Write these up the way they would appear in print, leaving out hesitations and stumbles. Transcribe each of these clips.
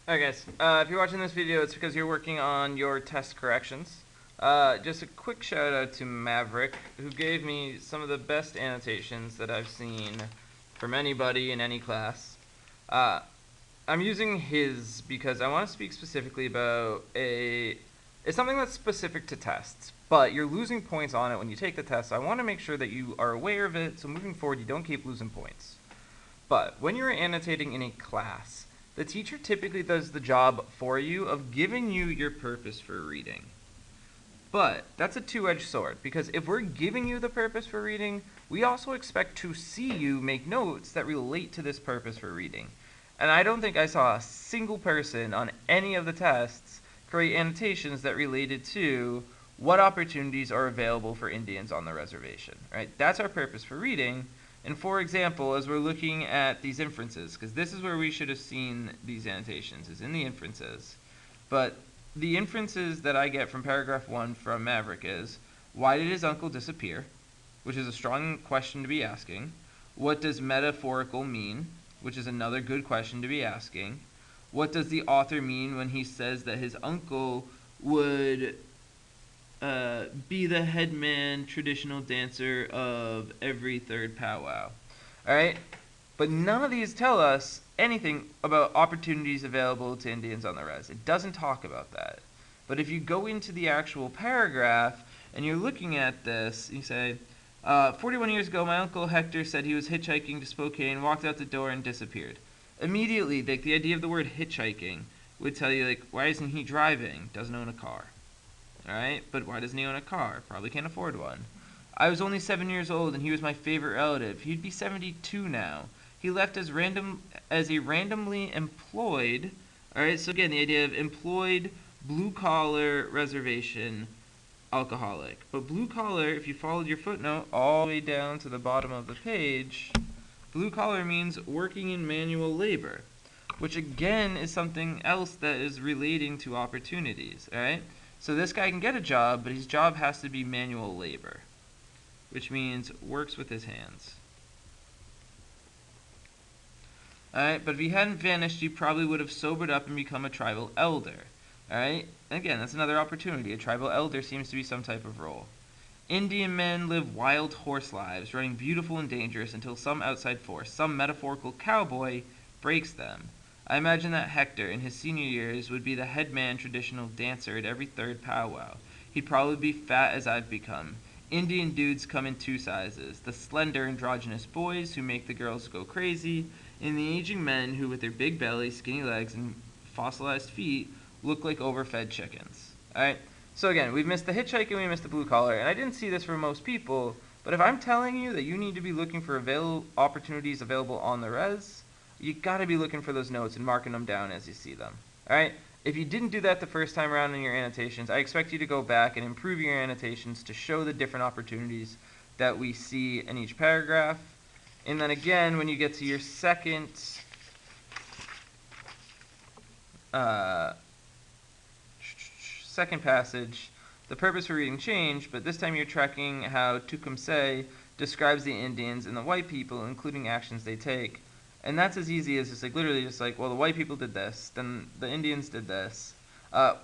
Alright guys, if you're watching this video, it's because you're working on your test corrections. Just a quick shout out to Maverick, who gave me some of the best annotations that I've seen from anybody in any class. I'm using his because I want to speak specifically about it's something that's specific to tests, but you're losing points on it when you take the test, so I want to make sure that you are aware of it, so moving forward you don't keep losing points. But when you're annotating in a class, the teacher typically does the job for you of giving you your purpose for reading. But that's a two-edged sword, because if we're giving you the purpose for reading, we also expect to see you make notes that relate to this purpose for reading. And I don't think I saw a single person on any of the tests create annotations that related to what opportunities are available for Indians on the reservation, right? That's our purpose for reading. And for example, as we're looking at these inferences, because this is where we should have seen these annotations, is in the inferences. But the inferences that I get from paragraph 1 from Maverick is, why did his uncle disappear? Which is a strong question to be asking. What does metaphorical mean? Which is another good question to be asking. What does the author mean when he says that his uncle would be the headman traditional dancer of every third powwow? Alright? But none of these tell us anything about opportunities available to Indians on the res. It doesn't talk about that. But if you go into the actual paragraph and you're looking at this, you say, 41 years ago, my uncle Hector said he was hitchhiking to Spokane, walked out the door, and disappeared. Immediately, like, the idea of the word hitchhiking would tell you, like, why isn't he driving? Doesn't own a car. Alright? But why doesn't he own a car? Probably can't afford one. I was only 7 years old and he was my favorite relative. He'd be 72 now. He left as a randomly employed, alright, so again, the idea of employed, blue-collar reservation alcoholic. But blue-collar, if you followed your footnote all the way down to the bottom of the page, blue-collar means working in manual labor, which again is something else that is relating to opportunities, alright? So this guy can get a job, but his job has to be manual labor, which means works with his hands. Alright, but if he hadn't vanished, he probably would have sobered up and become a tribal elder. Alright, again, that's another opportunity. A tribal elder seems to be some type of role. Indian men live wild horse lives, running beautiful and dangerous until some outside force, some metaphorical cowboy, breaks them. I imagine that Hector, in his senior years, would be the headman traditional dancer at every third powwow. He'd probably be fat as I've become. Indian dudes come in two sizes. The slender, androgynous boys who make the girls go crazy, and the aging men who, with their big bellies, skinny legs, and fossilized feet, look like overfed chickens. Alright? So again, we've missed the hitchhike and we missed the blue collar, and I didn't see this for most people, but if I'm telling you that you need to be looking for opportunities available on the res, you gotta be looking for those notes and marking them down as you see them. Alright? If you didn't do that the first time around in your annotations, I expect you to go back and improve your annotations to show the different opportunities that we see in each paragraph. And then again, when you get to your second passage, the purpose for reading changed, but this time you're tracking how Tecumseh describes the Indians and the white people, including actions they take. And that's as easy as just like literally just like, well, the white people did this, then the Indians did this.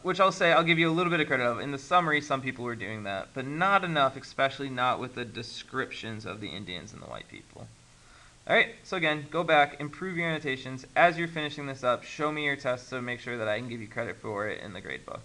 Which I'll say, I'll give you a little bit of credit of. In the summary, some people were doing that, but not enough, especially not with the descriptions of the Indians and the white people. Alright, so again, go back, improve your annotations. As you're finishing this up, show me your test so make sure that I can give you credit for it in the grade book.